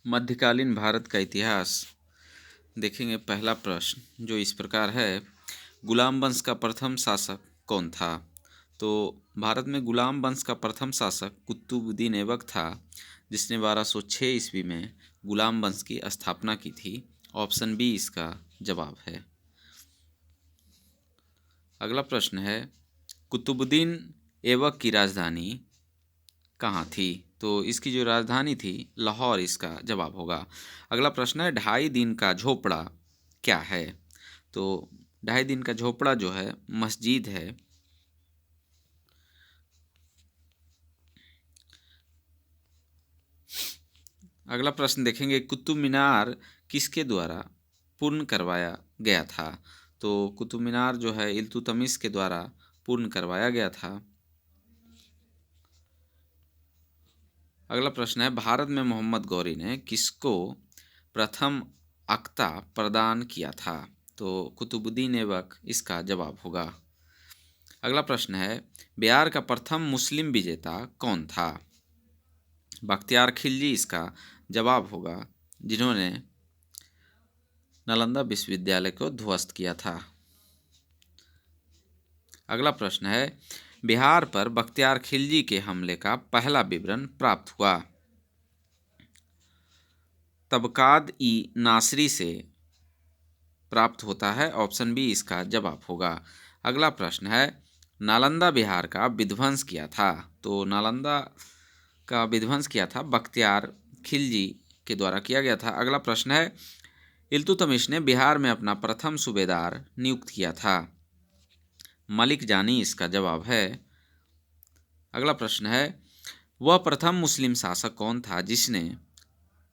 मध्यकालीन भारत का इतिहास देखेंगे। पहला प्रश्न जो इस प्रकार है, गुलाम वंश का प्रथम शासक कौन था? तो भारत में गुलाम वंश का प्रथम शासक कुतुबुद्दीन ऐबक था, जिसने 1206 ईस्वी में गुलाम वंश की स्थापना की थी। ऑप्शन बी इसका जवाब है। अगला प्रश्न है, कुतुबुद्दीन ऐबक की राजधानी कहाँ थी? तो इसकी जो राजधानी थी लाहौर इसका जवाब होगा। अगला प्रश्न है, 2.5 दिन का झोपड़ा क्या है? तो 2.5 दिन का झोपड़ा जो है मस्जिद है। अगला प्रश्न देखेंगे, कुतुब मीनार किसके द्वारा पूर्ण करवाया गया था? तो कुतुब मीनार जो है इल्तुतमिश के द्वारा पूर्ण करवाया गया था। अगला प्रश्न है, भारत में मोहम्मद गौरी ने किसको प्रथम अक्ता प्रदान किया था? तो कुतुबुद्दीन ऐबक इसका जवाब होगा। अगला प्रश्न है, बिहार का प्रथम मुस्लिम विजेता कौन था? बख्तियार खिलजी इसका जवाब होगा, जिन्होंने नालंदा विश्वविद्यालय को ध्वस्त किया था। अगला प्रश्न है, बिहार पर बख्तियार खिलजी के हमले का पहला विवरण प्राप्त हुआ? तबकात ई नासरी से प्राप्त होता है। ऑप्शन बी इसका जवाब होगा। अगला प्रश्न है, नालंदा बिहार का विध्वंस किया था? तो नालंदा का विध्वंस किया था बख्तियार खिलजी के द्वारा किया गया था। अगला प्रश्न है, इल्तुतमिश ने बिहार में अपना प्रथम सूबेदार नियुक्त किया था? मलिक जानी इसका जवाब है। अगला प्रश्न है, वह प्रथम मुस्लिम शासक कौन था जिसने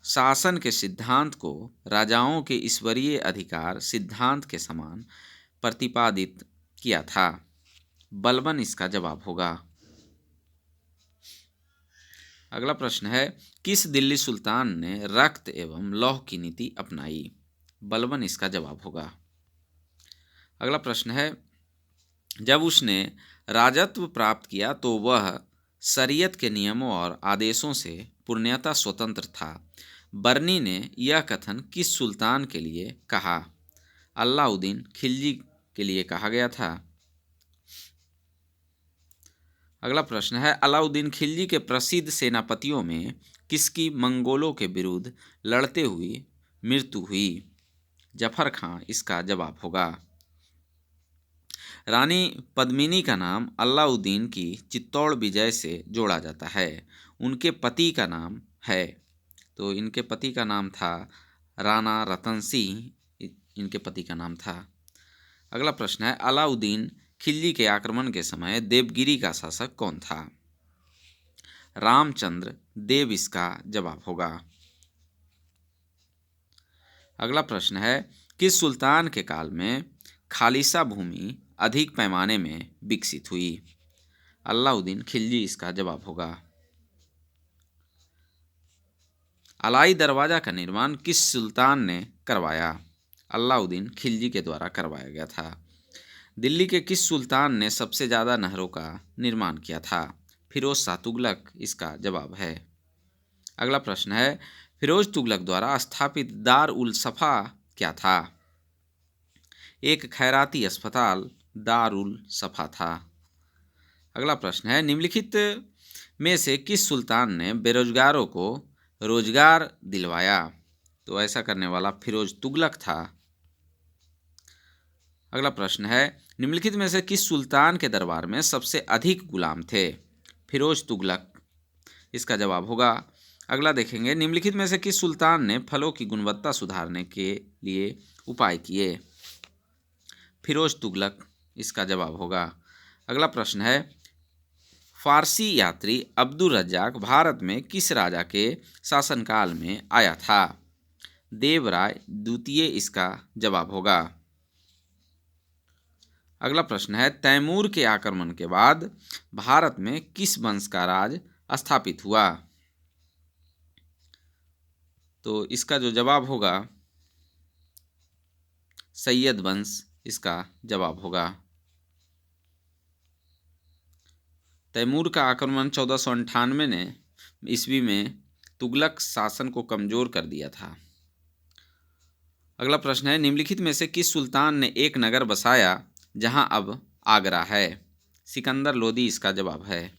शासन के सिद्धांत को राजाओं के ईश्वरीय अधिकार सिद्धांत के समान प्रतिपादित किया था? बलबन इसका जवाब होगा। अगला प्रश्न है, किस दिल्ली सुल्तान ने रक्त एवं लौह की नीति अपनाई? बलबन इसका जवाब होगा। अगला प्रश्न है, जब उसने राजत्व प्राप्त किया तो वह शरीयत के नियमों और आदेशों से पूर्णतः स्वतंत्र था। बर्नी ने यह कथन किस सुल्तान के लिए कहा? अलाउद्दीन खिलजी के लिए कहा गया था। अगला प्रश्न है, अलाउद्दीन खिलजी के प्रसिद्ध सेनापतियों में किसकी मंगोलों के विरुद्ध लड़ते हुए मृत्यु हुई? जफर खां इसका जवाब होगा। रानी पद्मिनी का नाम अलाउद्दीन की चित्तौड़ विजय से जोड़ा जाता है। उनके पति का नाम है? तो इनके पति का नाम था राणा रतन सिंह, इनके पति का नाम था। अगला प्रश्न है, अलाउद्दीन खिलजी के आक्रमण के समय देवगिरी का शासक कौन था? रामचंद्र देव इसका जवाब होगा। अगला प्रश्न है, किस सुल्तान के काल में खालिसा भूमि अधिक पैमाने में विकसित हुई? अलाउद्दीन खिलजी इसका जवाब होगा। अलाई दरवाजा का निर्माण किस सुल्तान ने करवाया? अलाउद्दीन खिलजी के द्वारा करवाया गया था। दिल्ली के किस सुल्तान ने सबसे ज़्यादा नहरों का निर्माण किया था? फिरोज शाह तुगलक इसका जवाब है। अगला प्रश्न है, फिरोज तुगलक द्वारा स्थापित दार उल सफ़ा क्या था? एक खैराती अस्पताल दार उल सफ़ा था। अगला प्रश्न है, निम्नलिखित में से किस सुल्तान ने बेरोजगारों को रोजगार दिलवाया? तो ऐसा करने वाला फिरोज तुगलक था। अगला प्रश्न है, निम्नलिखित में से किस सुल्तान के दरबार में सबसे अधिक गुलाम थे? फिरोज तुगलक इसका जवाब होगा। अगला देखेंगे, निम्नलिखित में से किस सुल्तान ने फलों की गुणवत्ता सुधारने के लिए उपाय किए? फिरोज तुगलक इसका जवाब होगा। अगला प्रश्न है, फारसी यात्री अब्दुल रज्जाक भारत में किस राजा के शासनकाल में आया था? देवराय द्वितीय इसका जवाब होगा। अगला प्रश्न है, तैमूर के आक्रमण के बाद भारत में किस वंश का राज स्थापित हुआ? तो इसका जो जवाब होगा सैयद वंश इसका जवाब होगा। तैमूर का आक्रमण 1498 ईस्वी में तुगलक शासन को कमजोर कर दिया था। अगला प्रश्न है, निम्नलिखित में से किस सुल्तान ने एक नगर बसाया जहां अब आगरा है? सिकंदर लोदी इसका जवाब है।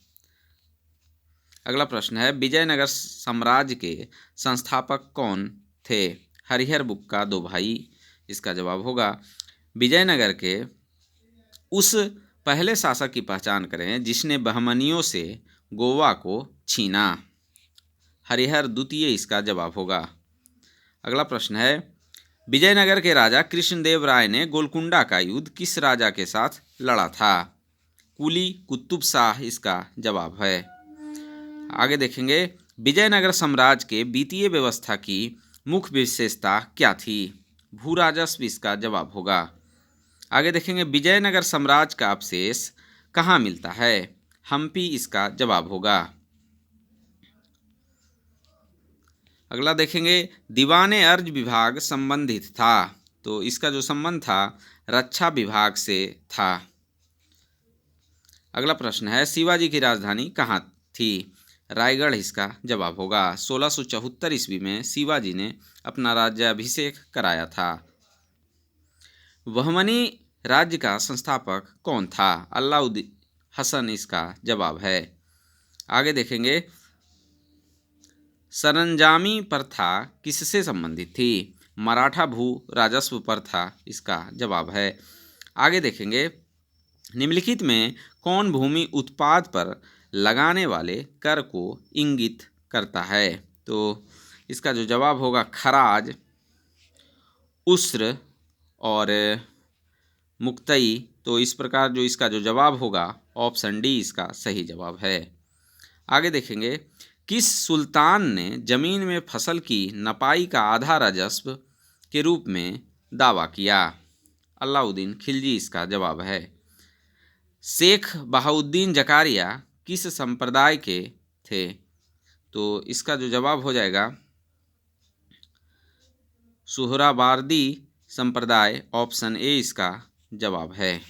अगला प्रश्न है, विजयनगर साम्राज्य के संस्थापक कौन थे? हरिहर बुक्का दो भाई इसका जवाब होगा। विजयनगर के उस पहले शासक की पहचान करें जिसने बहमनियों से गोवा को छीना। हरिहर द्वितीय इसका जवाब होगा। अगला प्रश्न है, विजयनगर के राजा कृष्णदेव राय ने गोलकुंडा का युद्ध किस राजा के साथ लड़ा था? कुली कुतुब शाह इसका जवाब है। आगे देखेंगे, विजयनगर साम्राज्य के वित्तीय व्यवस्था की मुख्य विशेषता क्या थी? भू राजस्व इसका जवाब होगा। आगे देखेंगे, विजयनगर साम्राज्य का अवशेष कहाँ मिलता है? हम्पी इसका जवाब होगा। अगला देखेंगे, दीवाने अर्ज विभाग संबंधित था, तो इसका जो संबंध था रक्षा विभाग से था। अगला प्रश्न है, शिवाजी की राजधानी कहाँ थी? रायगढ़ इसका जवाब होगा। 1674 ईस्वी में शिवाजी ने अपना राज्याभिषेक कराया था। बहमनी राज्य का संस्थापक कौन था? अलाउद्दीन हसन इसका जवाब है। आगे देखेंगे, सरंजामी प्रथा किससे संबंधित थी? मराठा भू राजस्व प्रथा इसका जवाब है। आगे देखेंगे, निम्नलिखित में कौन भूमि उत्पाद पर लगाने वाले कर को इंगित करता है? तो इसका जो जवाब होगा खराज, उस्र और मुक्तई। तो इस प्रकार जो इसका जो जवाब होगा ऑप्शन डी इसका सही जवाब है। आगे देखेंगे, किस सुल्तान ने जमीन में फसल की नपाई का आधा राजस्व के रूप में दावा किया? अलाउद्दीन खिलजी इसका जवाब है। शेख बहाउद्दीन जकारिया किस संप्रदाय के थे? तो इसका जो जवाब हो जाएगा सुहरावार्दी संप्रदाय, ऑप्शन ए इसका जवाब है।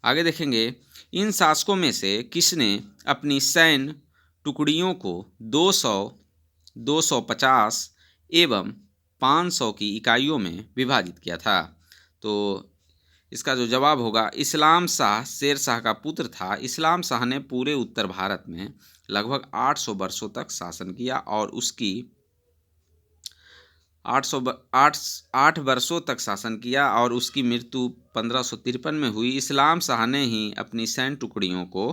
आगे देखेंगे, इन शासकों में से किसने अपनी सैन्य टुकड़ियों को 200, 250 एवं 500 की इकाइयों में विभाजित किया था? तो इसका जो जवाब होगा इस्लाम शाह शेर शाह का पुत्र था। इस्लाम शाह ने पूरे उत्तर भारत में लगभग 800 वर्षों तक शासन किया और उसकी 8 वर्षों तक शासन किया और उसकी मृत्यु 1553 में हुई। इस्लाम शाह ने ही अपनी सैन्य टुकड़ियों को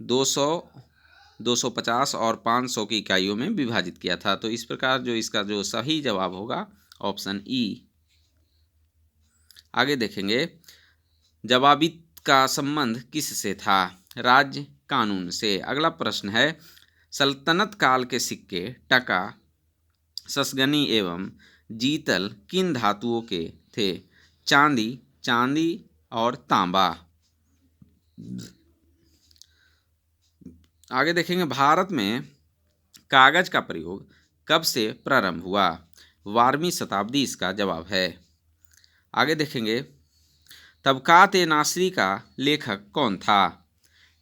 200, 250 और 500 की इकाइयों में विभाजित किया था। तो इस प्रकार जो इसका जो सही जवाब होगा ऑप्शन ई। आगे देखेंगे, जवाबित का संबंध किससे था? राज्य कानून से। अगला प्रश्न है, सल्तनत काल के सिक्के टका, ससगनी एवं जीतल किन धातुओं के थे? चांदी, चांदी और तांबा। आगे देखेंगे, भारत में कागज का प्रयोग कब से प्रारंभ हुआ? 12वीं शताब्दी इसका जवाब है। आगे देखेंगे, तबकात-ए-नासरी का लेखक कौन था?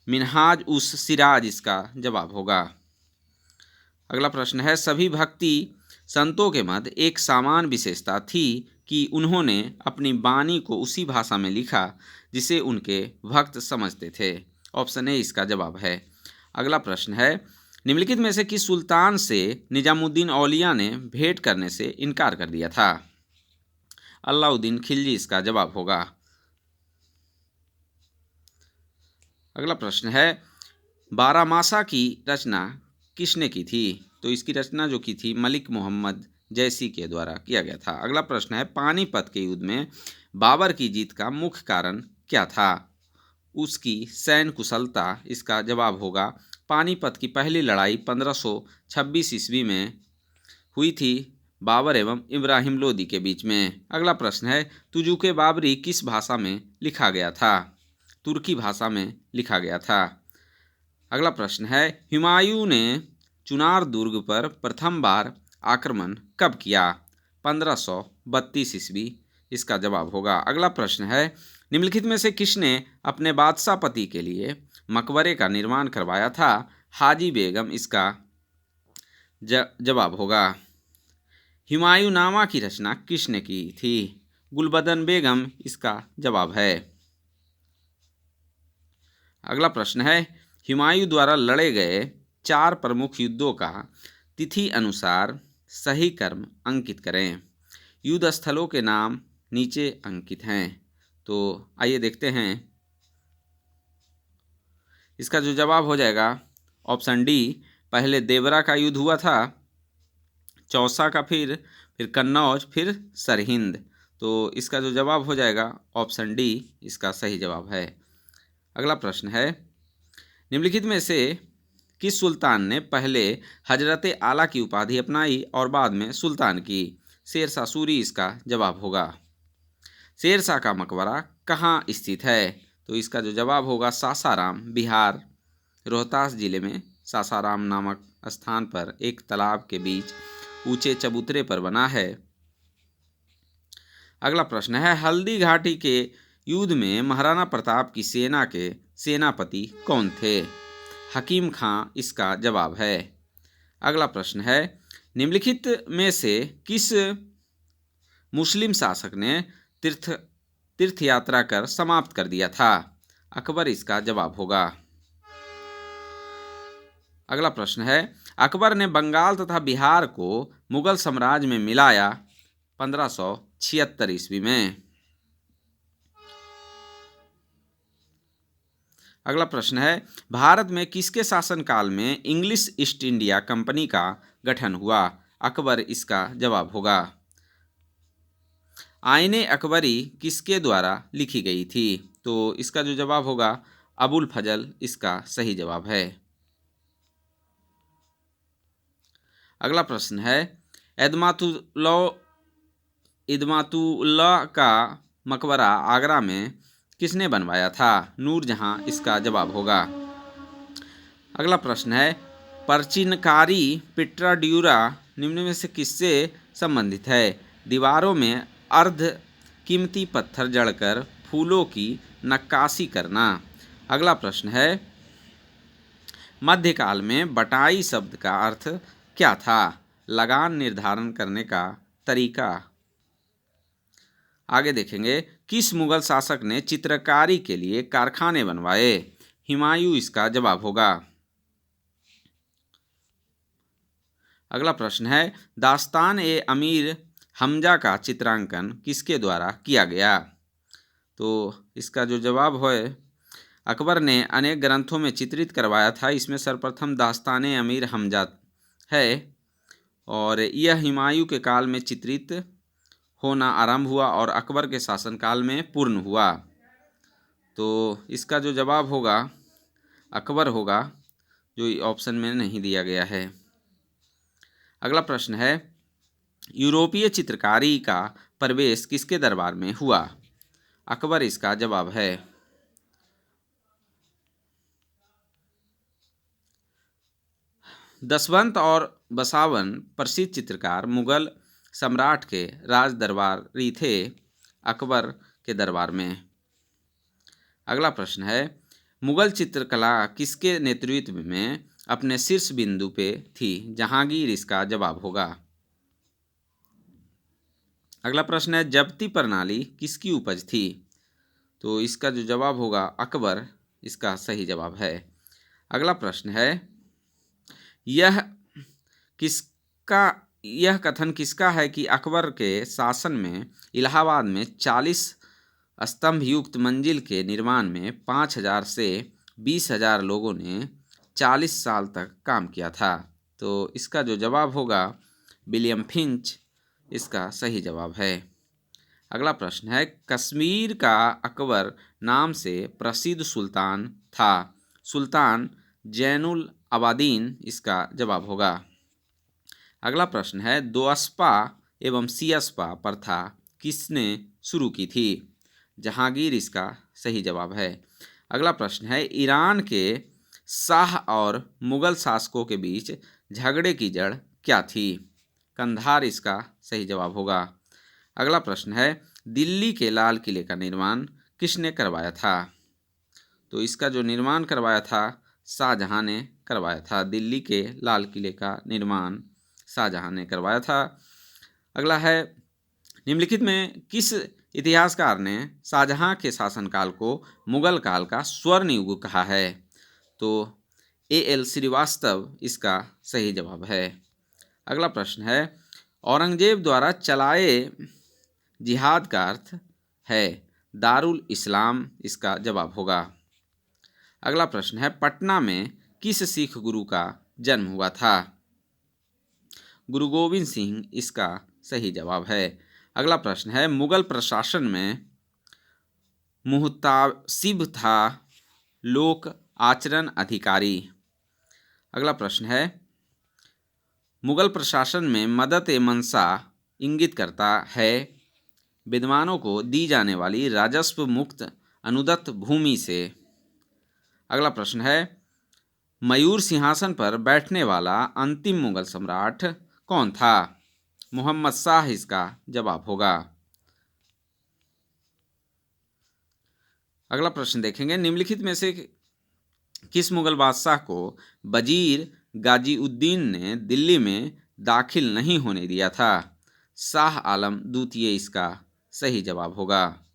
मिन्हाज उस सिराज इसका जवाब होगा। अगला प्रश्न है, सभी भक्ति संतों के मध्य एक समान विशेषता थी कि उन्होंने अपनी वाणी को उसी भाषा में लिखा जिसे उनके भक्त समझते थे। ऑप्शन ए इसका जवाब है। अगला प्रश्न है, निम्नलिखित में से किस सुल्तान से निजामुद्दीन औलिया ने भेंट करने से इनकार कर दिया था? अलाउद्दीन खिलजी इसका जवाब होगा। अगला प्रश्न है, बारामासा की रचना किसने की थी? तो इसकी रचना जो की थी मलिक मोहम्मद जैसी के द्वारा किया गया था। अगला प्रश्न है, पानीपत के युद्ध में बाबर की जीत का मुख्य कारण क्या था? उसकी सैन्य कुशलता इसका जवाब होगा। पानीपत की पहली लड़ाई 1526 ईस्वी में हुई थी बाबर एवं इब्राहिम लोदी के बीच में। अगला प्रश्न है, तुजुके बाबरी किस भाषा में लिखा गया था? तुर्की भाषा में लिखा गया था। अगला प्रश्न है, हुमायूं ने चुनार दुर्ग पर प्रथम बार आक्रमण कब किया? 1532 ईस्वी इसका जवाब होगा। अगला प्रश्न है, निम्नलिखित में से किसने अपने बादशाह पति के लिए मकबरे का निर्माण करवाया था? हाजी बेगम इसका जवाब होगा। हुमायूंनामा की रचना किसने की थी? गुलबदन बेगम इसका जवाब है। अगला प्रश्न है, हुमायूं द्वारा लड़े गए 4 प्रमुख युद्धों का तिथि अनुसार सही क्रम अंकित करें। युद्ध स्थलों के नाम नीचे अंकित हैं। तो आइए देखते हैं। इसका जो जवाब हो जाएगा ऑप्शन डी, पहले देवरा का युद्ध हुआ था, चौसा का, फिर कन्नौज, फिर सरहिंद। तो इसका जो जवाब हो जाएगा ऑप्शन डी इसका सही जवाब है। अगला प्रश्न है, निम्नलिखित में से किस सुल्तान ने पहले हजरत आला की उपाधि अपनाई और बाद में सुल्तान की? शेरशाह सूरी इसका जवाब होगा। शेरशाह का मकबरा कहाँ स्थित है? तो इसका जो जवाब होगा सासाराम, बिहार, रोहतास जिले में सासाराम नामक स्थान पर एक तालाब के बीच ऊंचे चबूतरे पर बना है। अगला प्रश्न है, हल्दी घाटी के युद्ध में महाराणा प्रताप की सेना के सेनापति कौन थे? हकीम खां इसका जवाब है। अगला प्रश्न है, निम्नलिखित में से किस मुस्लिम शासक ने तीर्थ यात्रा कर समाप्त कर दिया था? अकबर इसका जवाब होगा। अगला प्रश्न है, अकबर ने बंगाल तथा बिहार को मुगल साम्राज्य में मिलाया 1576 ईस्वी में। अगला प्रश्न है, भारत में किसके शासनकाल में इंग्लिश ईस्ट इंडिया कंपनी का गठन हुआ? अकबर इसका जवाब होगा। आईने अकबरी किसके द्वारा लिखी गई थी? तो इसका जो जवाब होगा अबुल फजल इसका सही जवाब है। अगला प्रश्न है, इदमातुल्ला का मकबरा आगरा में किसने बनवाया था? नूरजहां इसका जवाब होगा। अगला प्रश्न है, परचिनकारी पिट्रा ड्यूरा निम्न में से किससे संबंधित है? दीवारों में अर्ध कीमती पत्थर जड़कर फूलों की नक्काशी करना। अगला प्रश्न है, मध्यकाल में बटाई शब्द का अर्थ क्या था? लगान निर्धारण करने का तरीका। आगे देखेंगे, किस मुगल शासक ने चित्रकारी के लिए कारखाने बनवाए? हुमायूं इसका जवाब होगा। अगला प्रश्न है, दास्तान ए अमीर हमजा का चित्रांकन किसके द्वारा किया गया? तो इसका जो जवाब है, अकबर ने अनेक ग्रंथों में चित्रित करवाया था। इसमें सर्वप्रथम दास्तान ए अमीर हमजा है और यह हुमायूं के काल में चित्रित होना आरंभ हुआ और अकबर के शासनकाल में पूर्ण हुआ। तो इसका जो जवाब होगा अकबर होगा, जो ऑप्शन में नहीं दिया गया है। अगला प्रश्न है, यूरोपीय चित्रकारी का प्रवेश किसके दरबार में हुआ? अकबर इसका जवाब है। दशवंत और बसावन प्रसिद्ध चित्रकार मुगल सम्राट के राज दरबारी थे अकबर के दरबार में। अगला प्रश्न है, मुगल चित्रकला किसके नेतृत्व में अपने शीर्ष बिंदु पे थी? जहांगीर इसका जवाब होगा। अगला प्रश्न है, जब्ती प्रणाली किसकी उपज थी? तो इसका जो जवाब होगा अकबर इसका सही जवाब है। अगला प्रश्न है, यह कथन किसका है कि अकबर के शासन में इलाहाबाद में 40 स्तंभ युक्त मंजिल के निर्माण में 5000 से 20,000 लोगों ने 40 साल तक काम किया था? तो इसका जो जवाब होगा विलियम फिंच इसका सही जवाब है। अगला प्रश्न है, कश्मीर का अकबर नाम से प्रसिद्ध सुल्तान था? सुल्तान जैनुल आबादीन इसका जवाब होगा। अगला प्रश्न है, दोअस्पा एवं सीअस्पा प्रथा किसने शुरू की थी? जहांगीर इसका सही जवाब है। अगला प्रश्न है, ईरान के शाह और मुगल शासकों के बीच झगड़े की जड़ क्या थी? कंधार इसका सही जवाब होगा। अगला प्रश्न है, दिल्ली के लाल किले का निर्माण किसने करवाया था? तो इसका जो निर्माण करवाया था शाहजहां ने करवाया था। दिल्ली के लाल किले का निर्माण शाहजहां ने करवाया था। अगला है, निम्नलिखित में किस इतिहासकार ने शाहजहां के शासनकाल को मुगल काल का स्वर्ण युग कहा है? तो A.L. श्रीवास्तव इसका सही जवाब है। अगला प्रश्न है, औरंगजेब द्वारा चलाए जिहाद का अर्थ है दारुल इस्लाम, इसका जवाब होगा। अगला प्रश्न है, पटना में किस सिख गुरु का जन्म हुआ था? गुरु गोविंद सिंह इसका सही जवाब है। अगला प्रश्न है, मुगल प्रशासन में मुहतासिब था लोक आचरण अधिकारी। अगला प्रश्न है, मुगल प्रशासन में मदद ए मनसा इंगित करता है विद्वानों को दी जाने वाली राजस्व मुक्त अनुदत्त भूमि से। अगला प्रश्न है, मयूर सिंहासन पर बैठने वाला अंतिम मुगल सम्राट कौन था? मोहम्मद शाह इसका जवाब होगा। अगला प्रश्न देखेंगे, निम्नलिखित में से किस मुगल बादशाह को वजीर गाजीउद्दीन ने दिल्ली में दाखिल नहीं होने दिया था? शाह आलम द्वितीय इसका सही जवाब होगा।